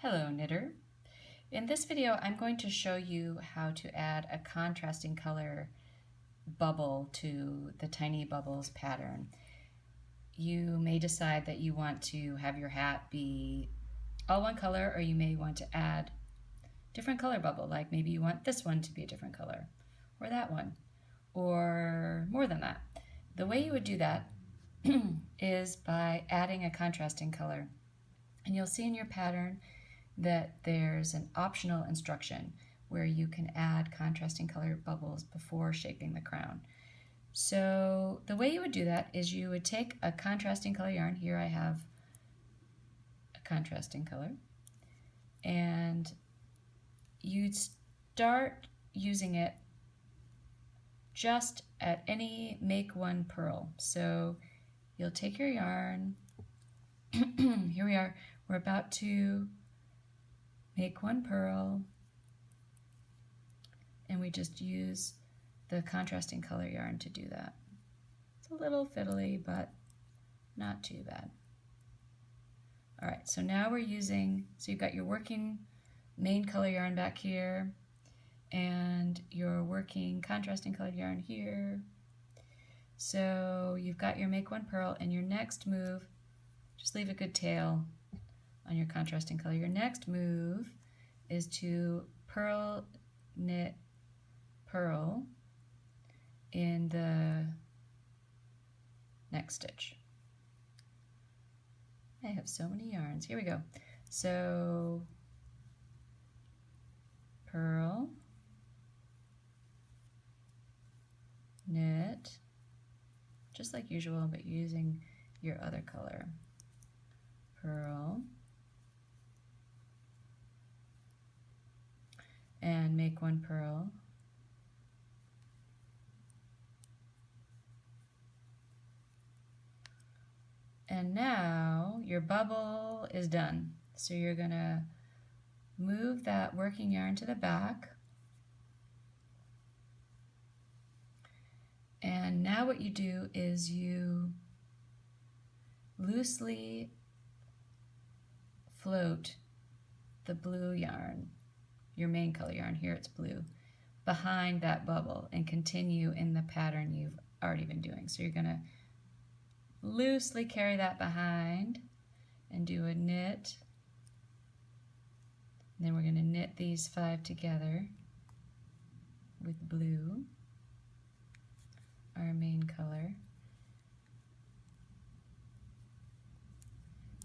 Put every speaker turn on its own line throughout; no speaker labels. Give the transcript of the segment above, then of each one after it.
Hello, knitter. In this video, I'm going to show you how to add a contrasting color bubble to the Tiny Bubbles pattern. You may decide that you want to have your hat be all one color, or you may want to add different color bubble, like maybe you want this one to be a different color, or that one, or more than that. The way you would do that is by adding a contrasting color. And you'll see in your pattern that there's an optional instruction where you can add contrasting color bubbles before shaping the crown. So the way you would do that is you would take a contrasting color yarn. Here I have a contrasting color, and you'd start using it just at any make one purl. So you'll take your yarn. Here we are. We're about to make one purl, and we just use the contrasting color yarn to do that. It's a little fiddly, but not too bad. All right, so now we're using, so you've got your working main color yarn back here, and your working contrasting colored yarn here. So you've got your make one purl, and your next move, just leave a good tail on your contrasting color. Your next move is to purl, knit, purl in the next stitch. I have so many yarns. Here we go. So purl, knit, just like usual, but using your other color. Purl, and make one purl, and now your bubble is done. So you're gonna move that working yarn to the back, and now what you do is you loosely float the blue yarn, your main color yarn, here it's blue, behind that bubble and continue in the pattern you've already been doing. So you're gonna loosely carry that behind and do a knit, and then we're gonna knit these 5 together with blue, our main color.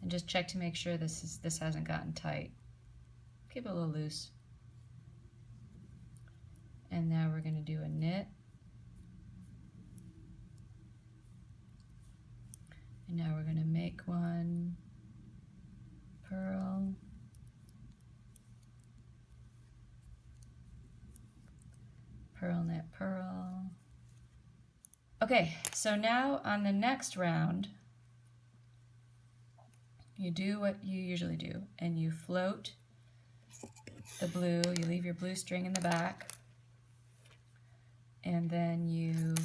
And just check to make sure this hasn't gotten tight. Keep it a little loose. And now we're going to do a knit. And now we're going to make one purl. Purl, knit, purl. Okay, so now on the next round, you do what you usually do, and you float the blue, you leave your blue string in the back, and then you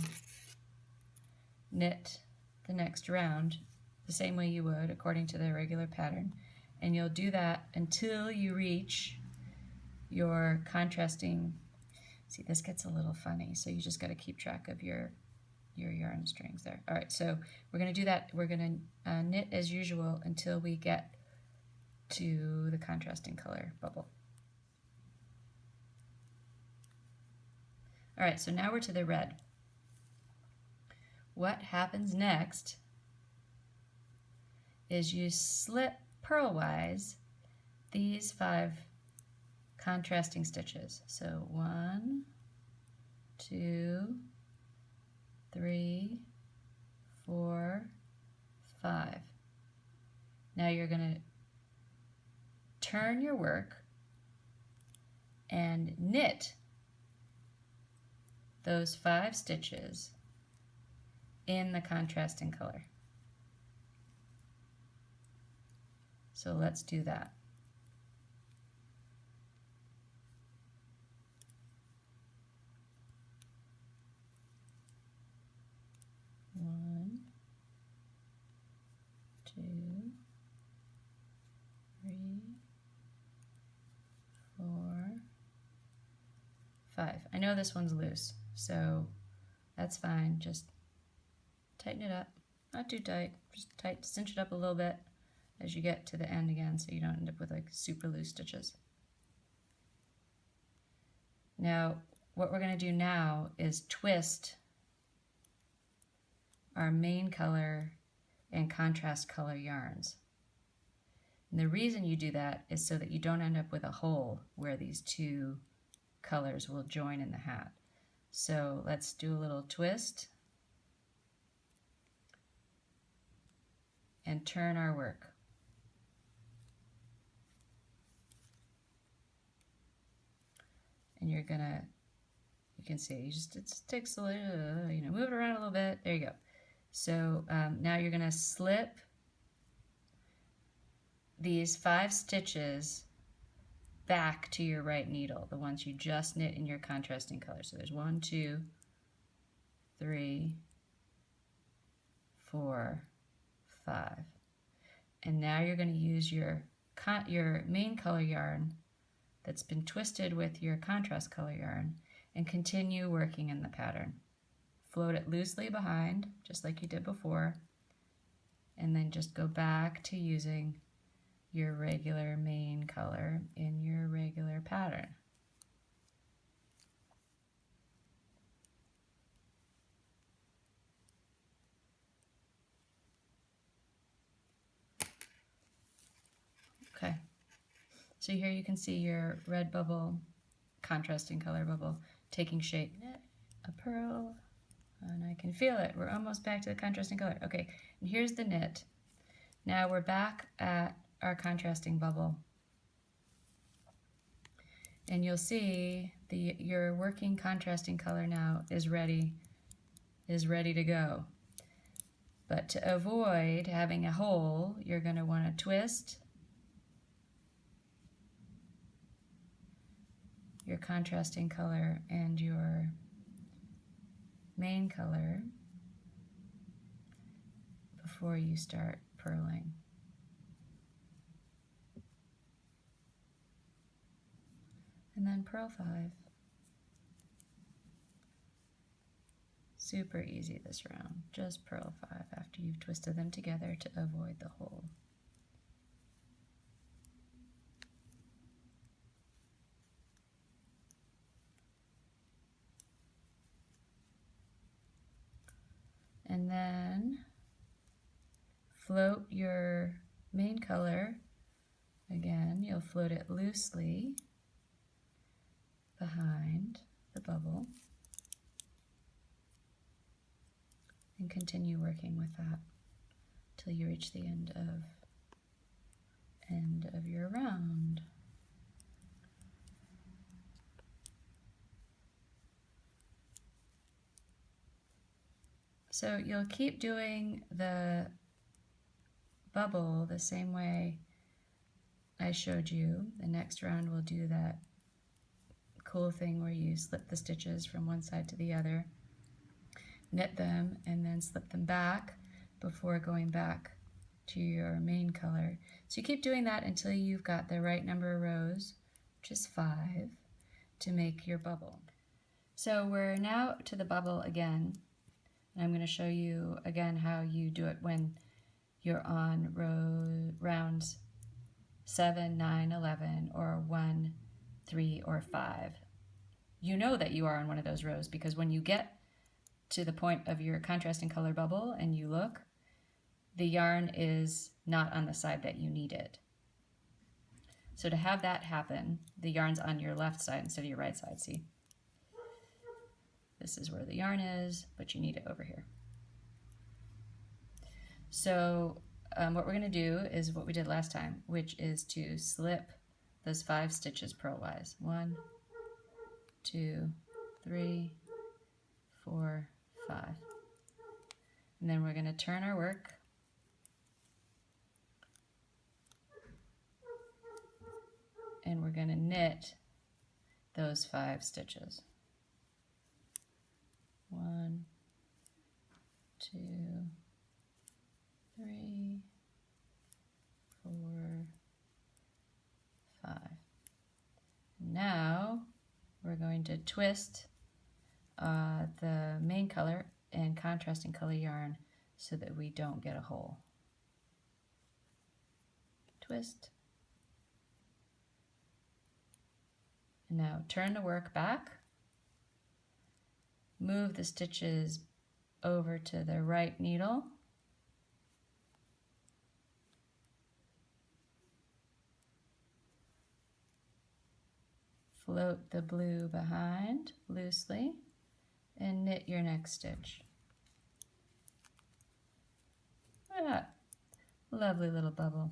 knit the next round the same way you would according to the regular pattern, and you'll do that until you reach your contrasting. See, this gets a little funny, so you just got to keep track of your yarn strings there. All right, so we're going to do that. We're going to knit as usual until we get to the contrasting color bubble. All right, so now we're to the red. What happens next is you slip purlwise these 5 contrasting stitches. So 1, 2, 3, 4, 5. Now you're going to turn your work and knit those 5 stitches in the contrasting color. So let's do that. One, 2, 3, 5. I know this one's loose, so that's fine. Just tighten it up. Not too tight, just cinch it up a little bit as you get to the end again so you don't end up with like super loose stitches. Now, what we're going to do now is twist our main color and contrast color yarns. And the reason you do that is so that you don't end up with a hole where these two colors will join in the hat. So let's do a little twist and turn our work. And you're gonna, you can see, it takes a little, move it around a little bit. There you go. So now you're gonna slip these 5 stitches back to your right needle, the ones you just knit in your contrasting color. So there's 1, 2, 3, 4, 5. And now you're going to use your main color yarn that's been twisted with your contrast color yarn and continue working in the pattern. Float it loosely behind, just like you did before, and then just go back to using your regular main color in your regular pattern. Okay, so here you can see your red bubble, contrasting color bubble, taking shape. A purl, and I can feel it. We're almost back to the contrasting color. Okay, and here's the knit. Now we're back at our contrasting bubble. And you'll see your working contrasting color now is ready to go. But to avoid having a hole, you're going to want to twist your contrasting color and your main color before you start purling. And then purl 5. Super easy this round. Just purl 5 after you've twisted them together to avoid the hole. And then float your main color. Again, you'll float it loosely behind the bubble and continue working with that till you reach the end of your round. So you'll keep doing the bubble the same way I showed you. The next round we'll do that cool thing where you slip the stitches from one side to the other, knit them, and then slip them back before going back to your main color. So you keep doing that until you've got the right number of rows, which is 5, to make your bubble. So we're now to the bubble again, and I'm going to show you again how you do it when you're on rounds 7, 9, 11, or 1, 3, or 5. You know that you are on one of those rows because when you get to the point of your contrasting color bubble and you look, the yarn is not on the side that you need it. So to have that happen, the yarn's on your left side instead of your right side, see? This is where the yarn is, but you need it over here. So what we're going to do is what we did last time, which is to slip those 5 stitches purlwise. 1, 2, 3, 4, 5. And then we're going to turn our work. And we're going to knit those 5 stitches. 1, 2, 3, 4, 5. Now we're going to to twist the main color and contrasting color yarn so that we don't get a hole. Twist. And now turn the work back. Move the stitches over to the right needle. Float the blue behind loosely and knit your next stitch. Look at that lovely little bubble.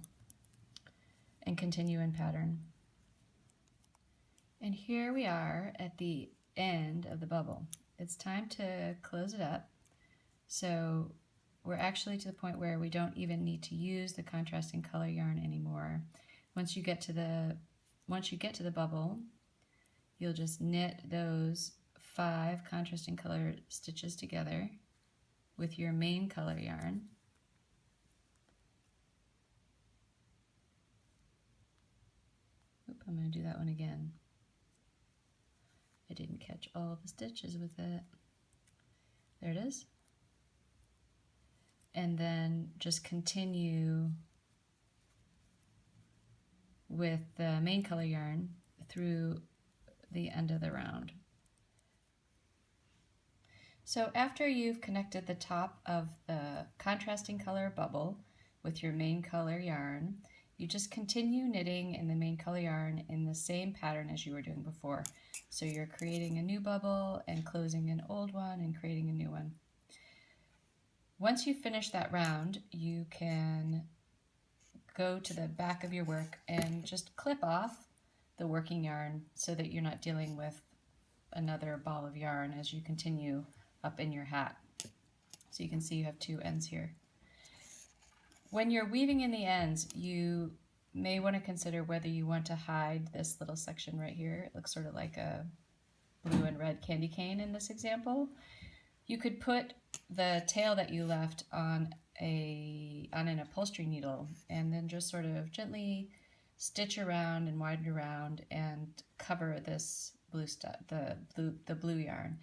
And continue in pattern. And here we are at the end of the bubble. It's time to close it up. So we're actually to the point where we don't even need to use the contrasting color yarn anymore. Once you get to the bubble, you'll just knit those 5 contrasting color stitches together with your main color yarn. Oop, I'm going to do that one again. I didn't catch all the stitches with it. There it is. And then just continue with the main color yarn through the end of the round. So after you've connected the top of the contrasting color bubble with your main color yarn, you just continue knitting in the main color yarn in the same pattern as you were doing before. So you're creating a new bubble and closing an old one and creating a new one. Once you finish that round, you can go to the back of your work and just clip off the working yarn so that you're not dealing with another ball of yarn as you continue up in your hat. So you can see you have 2 ends here. When you're weaving in the ends, you may want to consider whether you want to hide this little section right here. It looks sort of like a blue and red candy cane in this example. You could put the tail that you left on an upholstery needle and then just sort of gently stitch around and widen around and cover this blue stuff, the blue yarn.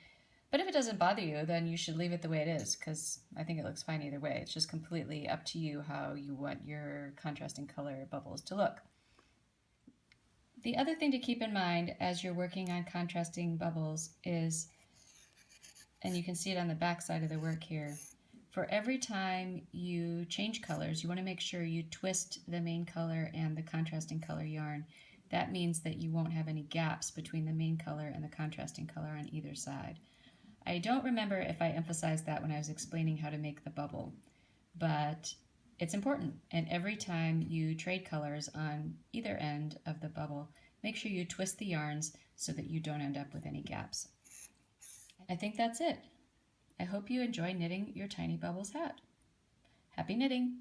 But if it doesn't bother you, then you should leave it the way it is, because I think it looks fine either way. It's just completely up to you how you want your contrasting color bubbles to look. The other thing to keep in mind as you're working on contrasting bubbles is, and you can see it on the back side of the work here, for every time you change colors, you want to make sure you twist the main color and the contrasting color yarn. That means that you won't have any gaps between the main color and the contrasting color on either side. I don't remember if I emphasized that when I was explaining how to make the bubble, but it's important. And every time you trade colors on either end of the bubble, make sure you twist the yarns so that you don't end up with any gaps. I think that's it. I hope you enjoy knitting your Tiny Bubbles hat. Happy knitting!